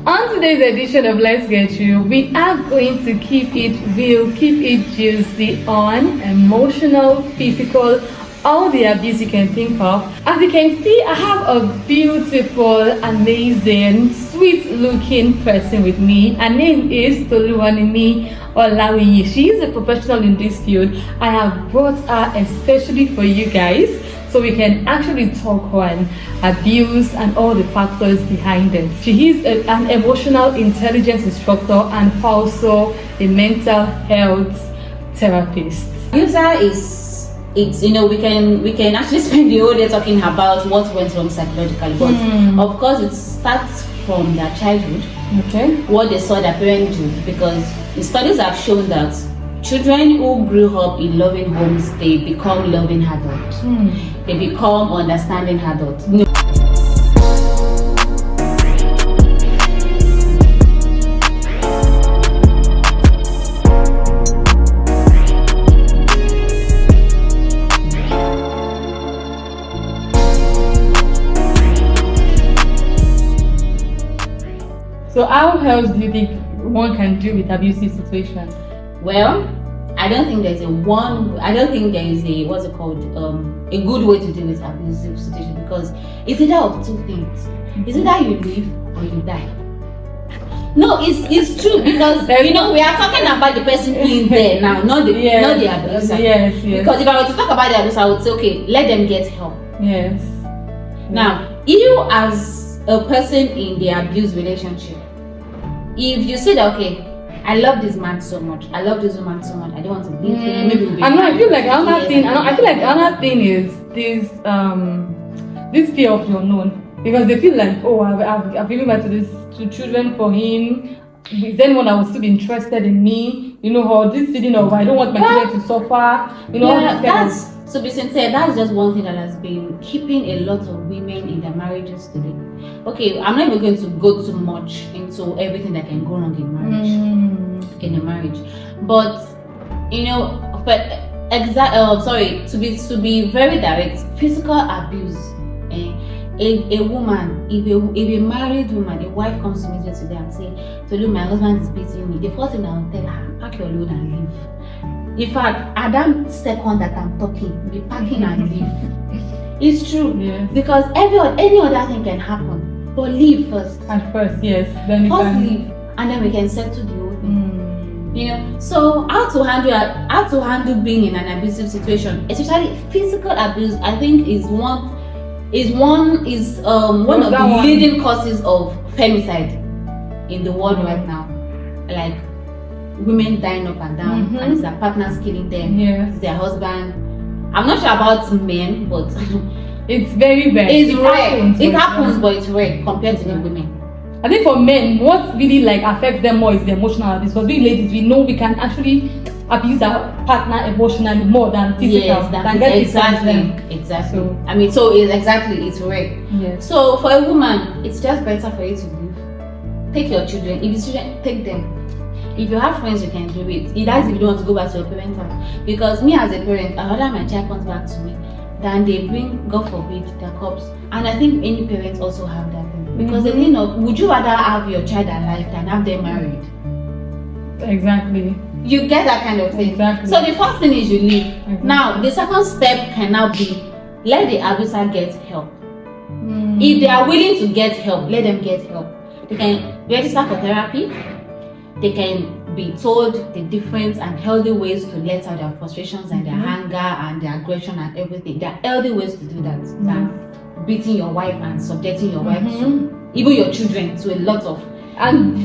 On today's edition of Let's Get You, we are going to keep it real, keep it juicy on emotional, physical, all the abuse you can think of. As you can see, I have a beautiful, amazing, sweet-looking person with me. Her name is Toluwanimi Olawuyi. She is a professional in this field. I have brought her especially for you guys, so we can actually talk on abuse and all the factors behind it. She is an emotional intelligence instructor and also a mental health therapist. It's we can actually spend the whole day talking about what went wrong psychologically, but of course it starts from their childhood. Okay. What they saw their parents do, because the studies have shown that children who grew up in loving homes, they become loving adults. They become understanding adults. So how else do you think one can deal with abusive situation? Well, I don't think there is a a good way to deal with abusive situation, because it's either of two things. It's either you live or you die. No, it's true, because we are talking about the person in there now, not the abuser. Yes. Because if I were to talk about the abuser, I would say, okay, let them get help. Yes. Now, you as a person in the abuse relationship, if you say that, okay, I love this man so much, I love this woman so much, I don't want to leave him. Maybe we'll be I feel like another thing is this fear of the unknown, because they feel like, oh, I've given back to children for him. Is anyone that will still be interested in me? Or this feeling of I don't want my children to suffer. To be sincere, that's just one thing that has been keeping a lot of women in their marriages today. Okay, I'm not even going to go too much into everything that can go wrong in a marriage. But to be very direct, physical abuse. A woman, if a married woman, a wife comes to me today and say, "Tolu, my husband is beating me," the first thing I will tell her, pack your load and leave. In fact, at that second that I'm talking, be packing and leave. It's true. Yeah. Because any other thing can happen. But leave first. At first, yes. Then leave, and then we can settle the whole thing. So how to handle being in an abusive situation, especially physical abuse, I think is one of the leading causes of femicide in the world right now. Like women dying up and down, and it's their partners killing them. Yes. It's their husband. I'm not sure about men, but it's very rare. It's rare. It happens, but it's rare compared to the women. I think for men, what really affects them more is the emotional abuse. Because we ladies, we know we can actually abuse our partner emotionally more than physical. Yes, exactly. So it's rare. Yes. So for a woman, it's just better for you to leave. Take your children. If it's children, take them. If you have friends, you can do it. It does if you don't want to go back to your parents' house. Because me as a parent, I rather my child comes back to me than they bring, God forbid, their cops. And I think any parents also have that thing. Because the thing of, would you rather have your child alive than have them married? Exactly. You get that kind of thing. Exactly. So the first thing is you leave. Exactly. Now, the second step can now be, let the abuser get help. If they are willing to get help, let them get help. They can register for therapy. They can be told the different and healthy ways to let out their frustrations and their anger and their aggression and everything. There are healthy ways to do that than beating your wife and subjecting your wife to, even your children, to a lot of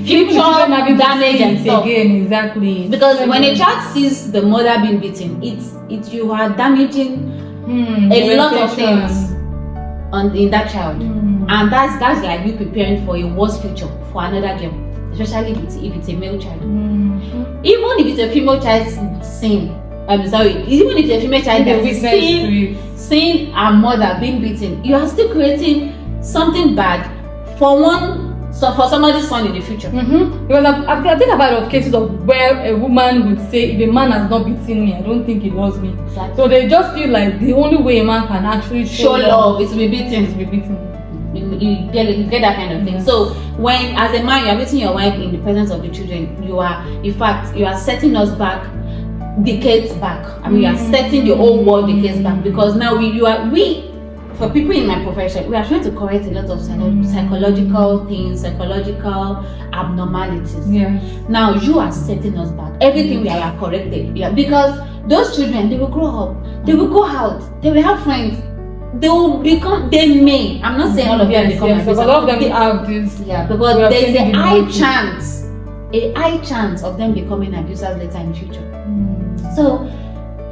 future damage and stuff. Again, exactly. Because when a child sees the mother being beaten, you are damaging a lot of things in that child, and that's like you preparing for a worse future for another girl. Especially if it's a male child. Even if it's a female child's sin, even if it's a female child that is seeing her mother being beaten, you are still creating something bad for somebody's son in the future. Because I think about cases of where a woman would say, if a man has not beaten me, I don't think he loves me. Exactly. So they just feel like the only way a man can actually show love is to be beaten. you get that kind of thing. So when, as a man, you are meeting your wife in the presence of the children, you are setting us back decades back. I mean, you are setting the whole world decades back, because now for people in my profession, we are trying to correct a lot of psychological things, psychological abnormalities. Yeah. Now you are setting us back. Everything we are corrected. Yeah, because those children, they will grow up, they will go out, they will have friends, they will become. They may. I'm not saying all of them become. Yes, a lot of them have this. Yeah, because there is a high chance of them becoming abusers later in the future. So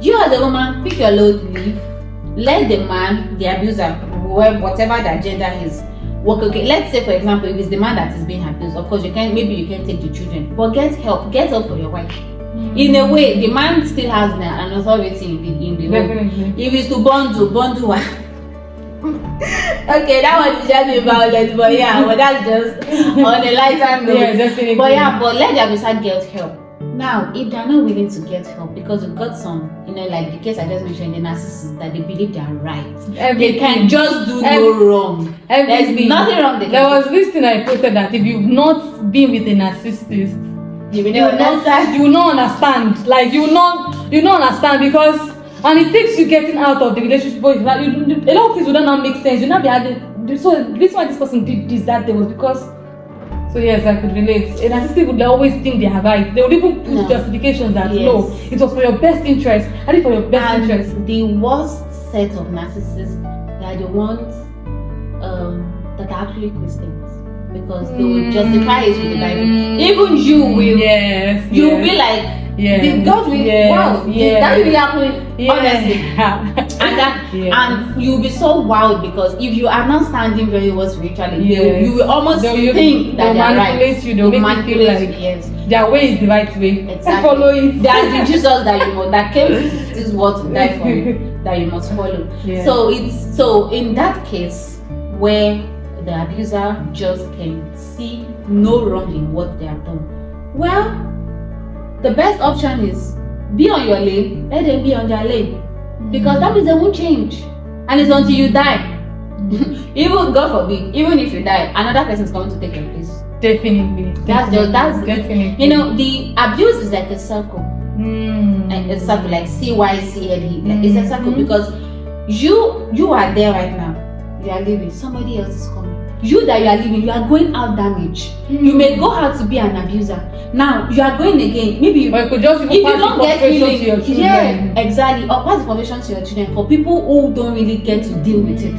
you as a woman, pick your load, leave. Let the man, the abuser, whatever the agenda is, work. Okay, let's say for example, if it's the man that is being abused, of course maybe you can take the children, but get help for your wife. In a way, the man still has an authority in the home. If it's to bundle what? Okay, that one is just violence, but yeah, but that's just on a lighter note. Yeah, definitely. But let the abuser get help. Now, if they're not willing to get help, because we've got some, like the case I just mentioned, the narcissists, that they believe they are right. They can just do no wrong. There's nothing wrong. There was this thing I posted that if you've not been with a narcissist, you will not understand. Like you will not understand, because and it takes you getting out of the relationship. But like, a lot of things will not make sense. You not be adding. So this why this person did this, that there was because. So yes, I could relate. A narcissist would always think they are right. They would even put justifications that no, it was for your best interest. And for your best interest. The worst set of narcissists, they are the ones that are actually Christians, because they will justify it with the Bible. Even you will. You will be like, God will. Wow, that will happen. Honestly, and you'll be so wild, because if you are not standing very well spiritually, you will almost think that they are right. They'll manipulate you. Yes, their way is the right way. Exactly. Follow it. They are the Jesus that came to this world to die for you, that you must follow. So in that case where the abuser just can see no wrong in what they have done, well, the best option is be on your lane, let them be on their lane, because that means they won't change, and it's until you die. Even God forbid, even if you die, another person is going to take your place. Definitely. That's definitely. The abuse is like a circle. And a circle, like CYCLE. Like it's a circle, because you are there right now. You are living. Somebody else is coming. You that you are living, you are going out damaged. You may go out to be an abuser. Now you are going again. Maybe or you could just if you don't get healing to your children. Yeah, exactly. Or pass information to your children for people who don't really get to deal with it.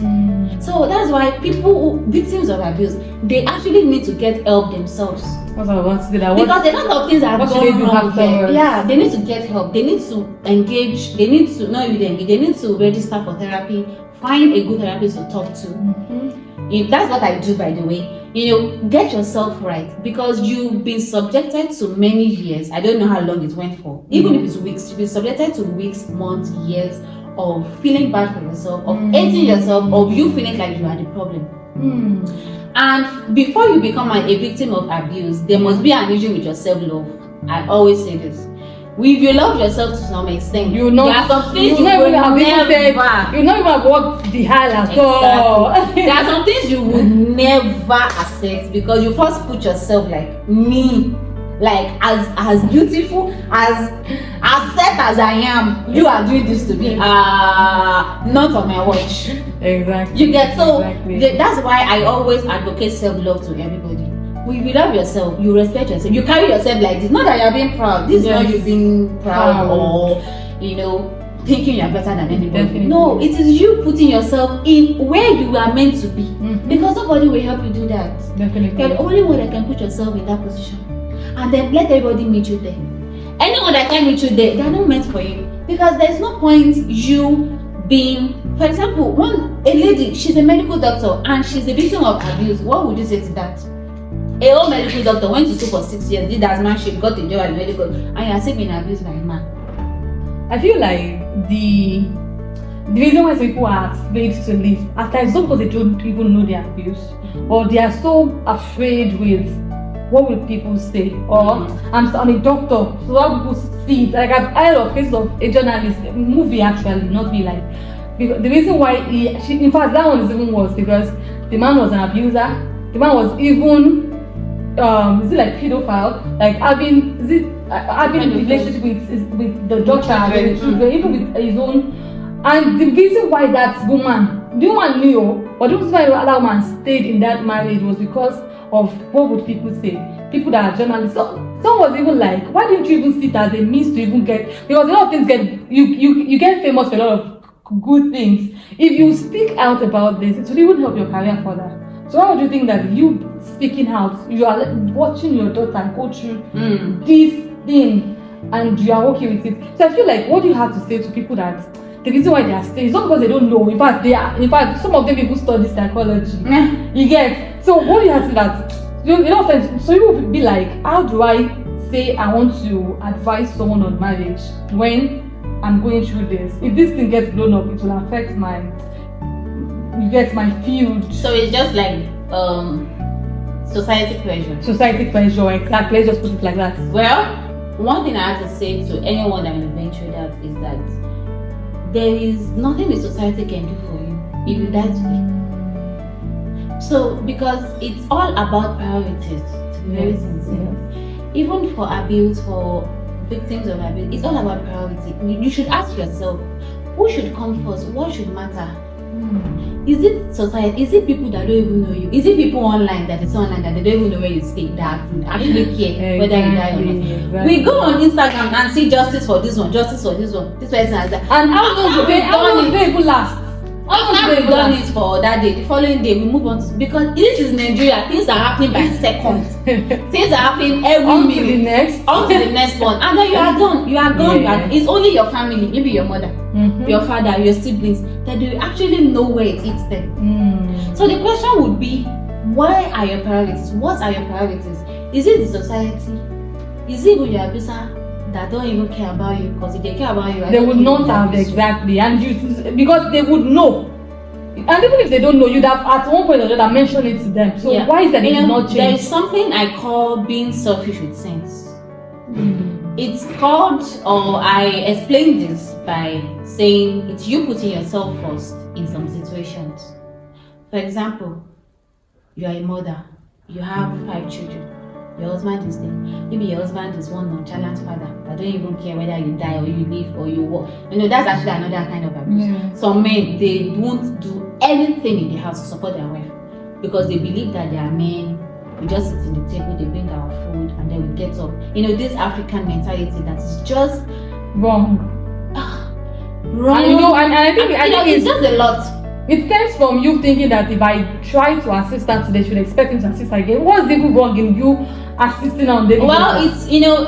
So that's why victims of abuse, they actually need to get help themselves. Because a lot of things are going wrong there. Yeah, they need to get help. They need to engage. They need to They need to register for therapy. Find a good therapist to talk to. That's what I do, by the way. Get yourself right, because you've been subjected to many years. I don't know how long it went for. Even if it's weeks, you've been subjected to weeks, months, years of feeling bad for yourself, of hating yourself, of you feeling like you are the problem. And before you become a victim of abuse, there must be an issue with your self-love. I always say this. If you love yourself to some extent, there are some things you will never. You not even have walked the hell at all. There are some things you would never accept, because you first put yourself like me, like as beautiful, as set as I am. You are doing this to me. Not on my watch. Exactly. You get that's why I always advocate self-love to everybody. If you love yourself, you respect yourself, you carry yourself like this. Not that you're being proud. This is not you being proud or thinking you're better than anybody. Definitely. No, it is you putting yourself in where you are meant to be. Because nobody will help you do that. Definitely. You're the only one that can put yourself in that position. And then let everybody meet you there. Anyone that can meet you there, they're not meant for you. Because there's no point you being, for example, a lady, she's a medical doctor and she's a victim of abuse. What would you say to that? A whole medical doctor went to school for 6 years, did asmanship, got a job at medical, and you are still being abused by a man. I feel like the reason why some people are afraid to leave, at times, not because they don't even know they're abused, or they are so afraid with what will people say, or I'm a doctor, so how people see it. Like I've heard of cases of a journalist, a movie actually, not be like. Because the reason why in fact that one is even worse, because the man was an abuser. The man was even is it like pedophile, like having relationship with the daughter, with the children, even with his own. And the reason why the woman knew, but the reason why that woman stayed in that marriage was because of what would people say? People that are journalists. Some was even like, why didn't you even see it as a means to even get, because a lot of things you get famous for a lot of good things. If you speak out about this, it will even help your career further. So why would you think that you speaking out, you are watching your daughter go through this thing and you are okay with it? So I feel like, what do you have to say to people that the reason why they are staying is not because they don't know. In fact, some of them even study psychology. You get? So what do you have to say that? You know, so you will be like, how do I say I want to advise someone on marriage when I'm going through this? If this thing gets blown up, it will affect my field. So it's just like society pressure. Society pressure, exactly. Let's just put it like that. Well, one thing I have to say to anyone that will venture that is that there is nothing the society can do for you if you die today. So, because it's all about priorities, to be very sincere. Even for abuse, for victims of abuse, it's all about priority. You should ask yourself, who should come first? What should matter? Is it society? Is it people that don't even know you? Is it people online that is online that they don't even know where you stay that actually care whether you die or not? Exactly. We go on Instagram and see justice for this one, justice for this one, this person has that. And how long do they even last? How we've done it for that day, the following day we move on to, because this is Nigeria, things are happening by seconds. Things are happening every minute. On to the next one. And then you are done. You are gone. Yeah. It's only your family, maybe your mother, your father, your siblings, that you actually know where it is then. So the question would be, why are your priorities? What are your priorities? Is it the society? Is it with your abuser that don't even care about you? Because if they care about you, they would not have exactly, and because they would know. And even if they don't know, you'd have at one point or another mentioned it to them. So why is that it did not change? There is something I call being selfish with sense. It's called, or I explain this by saying it's you putting yourself first in some situations. For example, you are a mother, you have 5 children. Your husband is there. Maybe your husband is one nonchalant father that don't even care whether you die or you live or you walk. You know, that's actually another kind of abuse. Some men, they won't do anything in the house to support their wife because they believe that they are men. We just sit in the table, they bring our food, and then we get up. You know, this African mentality that is just wrong. Wrong. And, you know, and I think it's just a lot. It stems from you thinking that if I try to assist her today, should expect him to assist her again. What's even wrong in you assisting on daily? Well, it's, you know.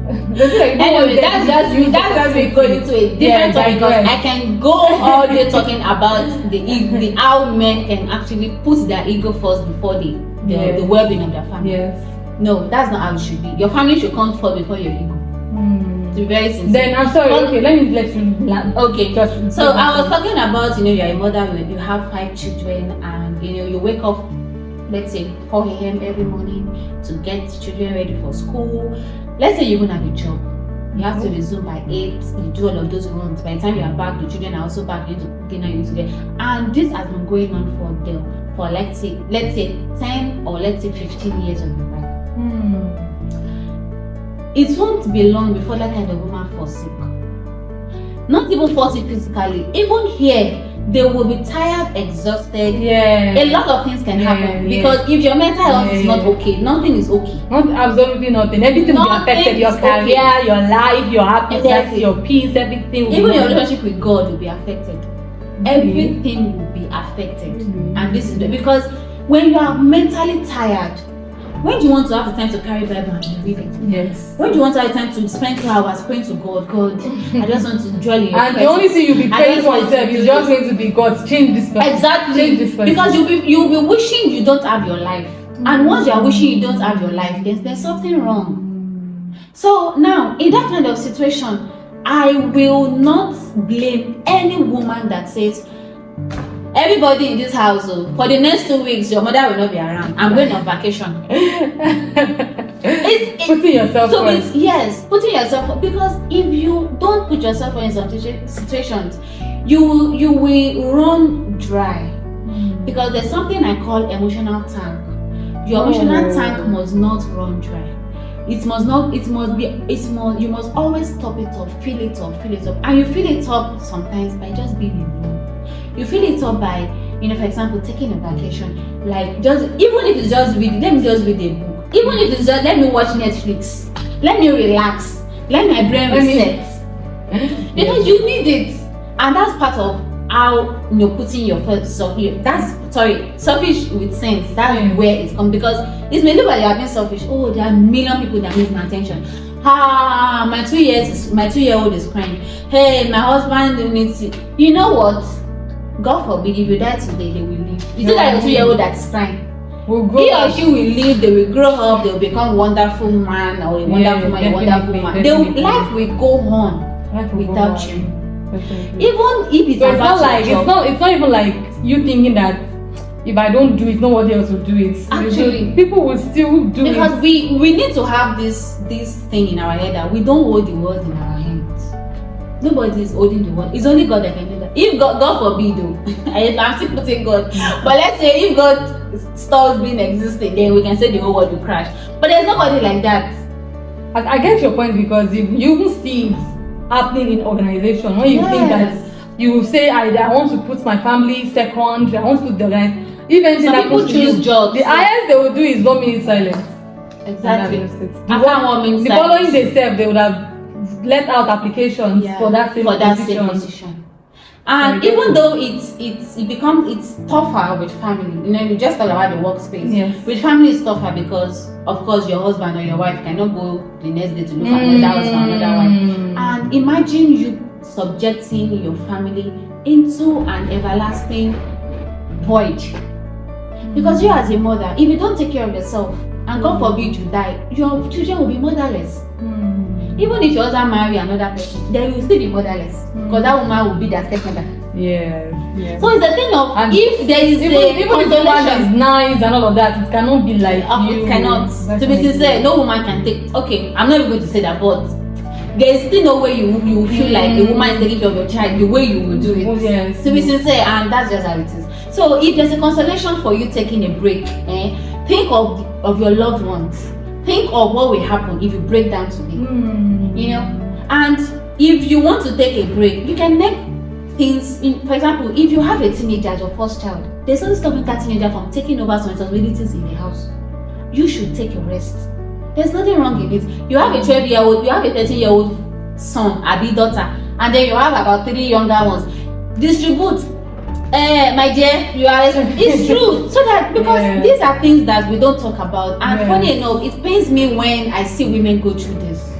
Anyway, that's just me going into a different topic, because I can go all day talking about the how men can actually put their ego first before the well-being of their family. No, that's not how it should be. Your family should come first before your ego. To be very sincere. Then I'm sorry. Okay, let me let you land. Okay. So I was talking about, you know, you're a mother, you have 5 children, and you know you wake up, let's say 4 a.m. every morning to get children ready for school. Let's say you even have a job. You have to resume by 8. You do all of those runs. By the time you are back, the children are also back. You need to cook dinner, you need to get. And this has been going on for let's say 10 or let's say 15 years of your life. It won't be long before that kind of woman falls sick. Not even fall sick physically. Even here, they will be tired, exhausted. A lot of things can happen because if your mental health is not okay, nothing is okay. Not absolutely nothing. Everything will be affected. Your career, your life, your happiness, your peace, everything. Even your relationship with God will be affected. Everything will be affected. And this is because when you are mentally tired, when do you want to have the time to carry Bible and read it? When do you want to have the time to spend 2 hours praying to God? God, I just want to dwell in your presence. And the only thing you'll be praying for yourself is just going to be, God, change this person. Exactly. Change this person. Because you'll be wishing you don't have your life. And once you are wishing you don't have your life, there's something wrong. So now, in that kind of situation, I will not blame any woman that says, everybody in this house, for the next 2 weeks, your mother will not be around. I'm going on vacation. Putting yourself first. Yes, putting yourself first. Because if you don't put yourself in some situations, you will run dry. Because there's something I call emotional tank. Your emotional tank must not run dry. You must always top it up, fill it up. And you fill it up sometimes by just being alone. You fill it up by, for example, taking a vacation. Like, even if it's just let me just read a book. Even if it's just, let me watch Netflix. Let me relax. Let my brain reset. Because you need it. And that's part of how putting your first selfish with sense. That's where it comes, because it's mainly why you are being selfish. Oh, there are a million people that need my attention. My 2-year-old is crying. Hey, my husband needs it. You know what? God forbid, if you die today, they will leave. Is it that your 2-year-old that is crying? He or she will leave, they will grow up, they will become wonderful man or a wonderful man, a wonderful woman. Life will go on without you. Even if it's about it's not even like you thinking that if I don't do it, nobody else will do it. Actually, people will still do because it. we need to have this thing in our head that we don't hold the world in our hands. Nobody is holding the world. It's only God that can do that. If God forbid, though, I'm still putting God. But let's say if God stops being existing, then we can say the whole world will crash. But there's nobody like that. I get your point, because if you even see it happening in organization, when you think that you say I want to put my family second, I want to put the organization. Even some people choose jobs. The highest they will do is 1 minute silence. Exactly. The following day they would have let out applications for that same position. And even though it's tougher with family, you just talk about the workspace. Yes. With family it's tougher because of course your husband or your wife cannot go the next day to look for another husband, another wife. And imagine you subjecting your family into an everlasting void. Because you as a mother, if you don't take care of yourself, and God forbid you die, your children will be motherless. Even if your husband marry another person, they will still be motherless. Because that woman will be their stepmother. Yes. So it's a thing of, and if there is even if the woman is nice and all of that, it cannot be like you. It cannot. To be sincere, no woman can take. Okay, I'm not even going to say that, but there is still no way you feel like a woman is taking care of your child the way you will do it. Yes. To be sincere, and that's just how it is. So if there's a consolation for you taking a break, think of your loved ones. Think of what will happen if you break down today. And if you want to take a break, you can make things for example, if you have a teenager as your first child, there's nothing stopping that teenager from taking over some responsibilities in the house. You should take a rest. There's nothing wrong in it. You have a 12-year-old, you have a 13-year-old son, daughter, and then you have about 3 younger ones. Distribute. My dear, it's true. So that, because these are things that we don't talk about. And funny enough, it pains me when I see women go through this.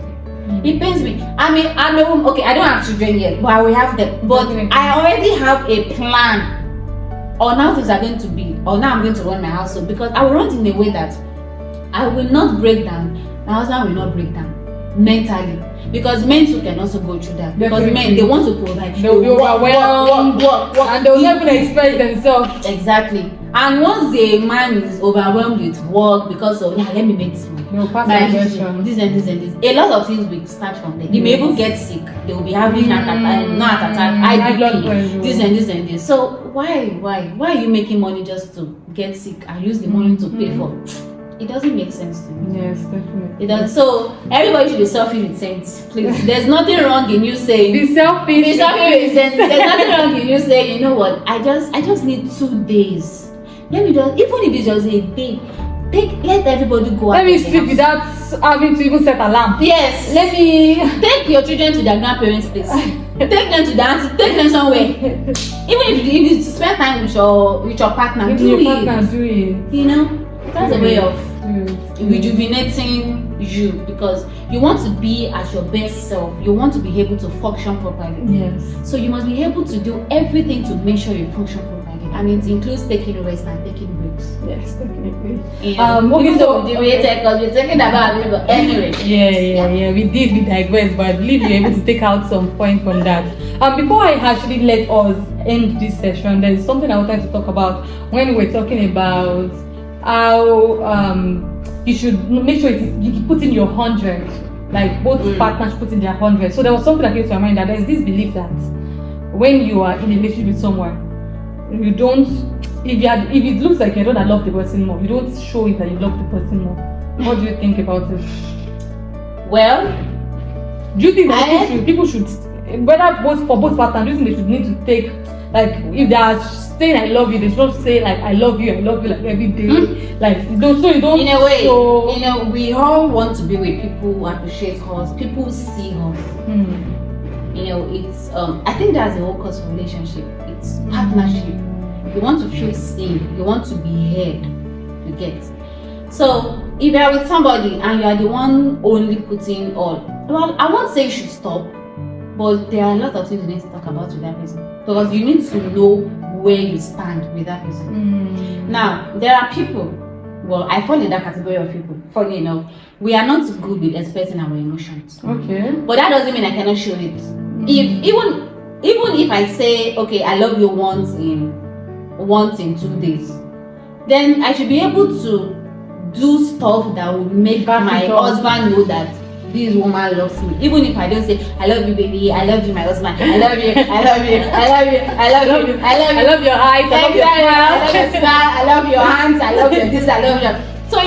It pains me. I'm a woman. Okay, I don't have children yet, but I will have them. But I already have a plan on how things are going to be, or now I'm going to run my household, because I will run in a way that I will not break down. My husband will not break down mentally, because men too can also go through that. Because men, they want to provide. They'll be overwhelmed, and they'll never express themselves. Exactly. And once a man is overwhelmed with work because of let me make this money, this and this and this, a lot of things will start from there. They may even get sick. They will be having IBP, this and this and this. So why are you making money just to get sick and use the money to pay for? It doesn't make sense to me. Yes, definitely. It does. So everybody should be selfish with sense, please. There's nothing wrong in you saying be selfish. Be selfish with sense. There's nothing wrong in you saying, you know what? I just need 2 days. Let me just, even if it's just a day, let everybody go out. Let me sleep without having to even set alarm. Yes. Let me take your children to their grandparents' place. Take them to dance. Take them somewhere. Even if you spend time with your partner, do it. That's a way of rejuvenating you, because you want to be at your best self. You want to be able to function properly. Yes. So you must be able to do everything to make sure you function properly. And it includes taking rest and taking breaks. Yes, definitely. Okay, so because we're talking about it, but anyway. Yeah. We digressed, but I believe you're able to take out some point from that. Before I actually let us end this session, there is something I wanted to talk about when we're talking about how you should make sure you put in your 100, like both partners put in their 100. So there was something that came to my mind, that there's this belief that when you are in a relationship with someone, you don't. If it looks like you don't love the person more, you don't show it that you love the person more. What do you think about it? Well, do you think that people should, whether for both partners, do you think they should need to take, like, if they are saying I love you, they should not say like I love you like every day. Like so you don't. In a way, we all want to be with people who appreciate us, people who see us. It's I think that's the whole cause of relationship. It's partnership. You want to feel seen, you want to be heard, you get. So if you are with somebody and you are the one only putting all, well, I won't say you should stop, but there are a lot of things you need to talk about with that person, because you need to know where you stand with that person. Now, there are people, well, I fall in that category of people. Funny enough, we are not good with expressing our emotions. Okay. But that doesn't mean I cannot show it. If even if I say, okay, I love you once in 2 days, then I should be able to do stuff that will make my husband know that this woman loves me. Even if I don't say, I love you, baby, I love you, my husband, I love you, I love you, I love you, I love you, I love you, I love your eyes, I love your smile, I love your hands, I love your this, I love your. So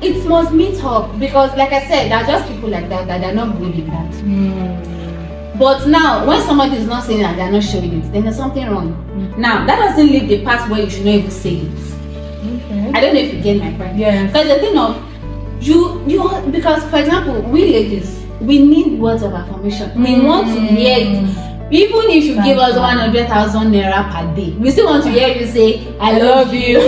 it must meet up, because like I said, there are just people like that are not good in that. But now, when somebody is not saying that, they are not showing it, then there's something wrong. Now, that doesn't leave the part where you should not even say it. Okay. I don't know if you get my point. Yeah. Because the thing of because for example, we ladies, we need words of affirmation. We want to hear it. Even if you give us 100,000 naira per day, we still want to hear you say, I love you.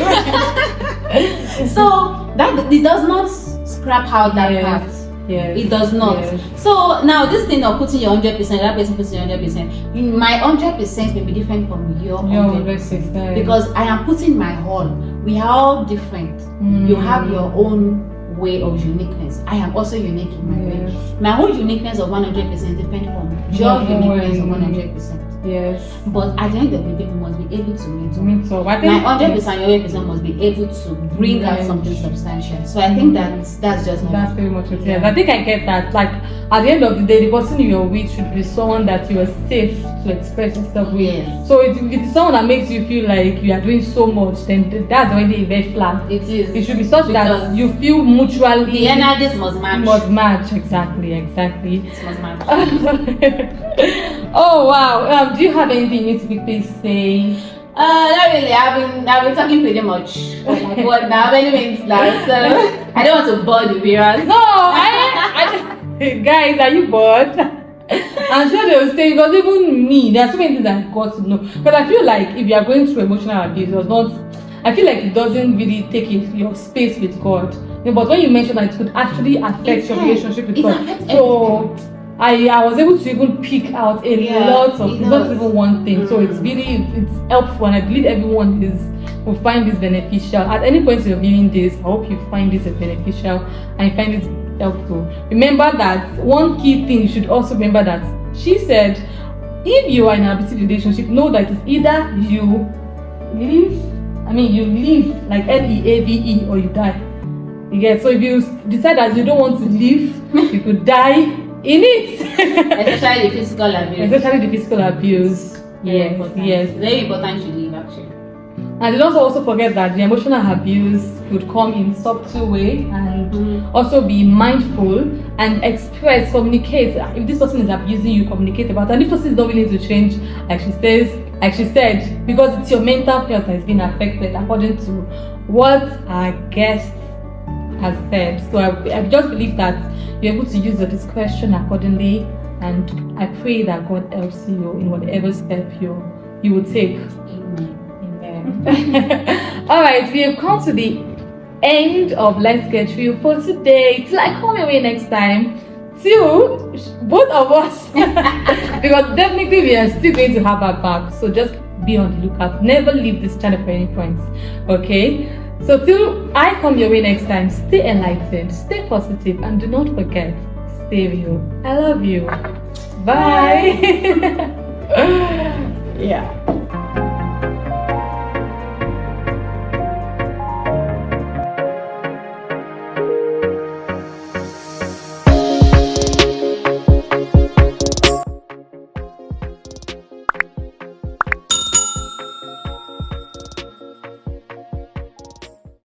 So that it does not scrap out that part. Yes. It does not. Yes. So now this thing of putting your 100%, that person puts your 100%. My 100% may be different from your 100%. Because I am putting my all. We are all different. You have your own way of uniqueness. I am also unique in my way. My own uniqueness of 100% is different from your uniqueness of 100%. Yes. But at the end of the day, we must be able to meet up. I think my 100%, your 100% must be able to bring out something substantial. So I think that's just that's pretty much it. Yes. I think I get that. Like at the end of the day, the person you're with should be someone that you are safe to express yourself with. Yes. So if it's someone that makes you feel like you are doing so much, then that's already a red flag. It is. It should be such that you feel mutually. The energies must match. Must match, exactly. It must match. Oh wow. Do you have anything you need to quickly say? Not really. I've been talking pretty much. Like what now? Many minutes now. So I don't want to bore the viewers. No, guys, are you bored? I'm sure they will say, because even me, there are so many things I got to know. But I feel like if you are going through emotional abuse, I feel like it doesn't really take your space with God. But when you mentioned that it could actually affect your relationship with God, so I was able to even pick out a lot of, not even one thing. So it's helpful, and I believe everyone will find this beneficial. At any point you're viewing this, I hope you find this beneficial and you find it helpful. Remember that one key thing you should also remember that she said, if you are in an abusive relationship, know that it's either you live like LEAVE, or you die. So if you decide that you don't want to live, you could die in it. Especially the physical abuse. Yes. Very important to leave, actually. And don't also forget that the emotional abuse could come in subtle way, and also be mindful and communicate. If this person is abusing you, communicate about it. And if this person is not willing to change, like she said, because it's your mental health that is being affected, according to what our guest has said. So I just believe that you're able to use your discretion accordingly, and I pray that God helps you in whatever step you will take. All right, we have come to the end of Let's Get Real for today. Till I come away next time, till both of us, because definitely we are still going to have our back. So just be on the lookout. Never leave this channel for any points. Okay. So till I come your way next time, stay enlightened, stay positive, and do not forget, stay real. I love you. Bye. Yeah.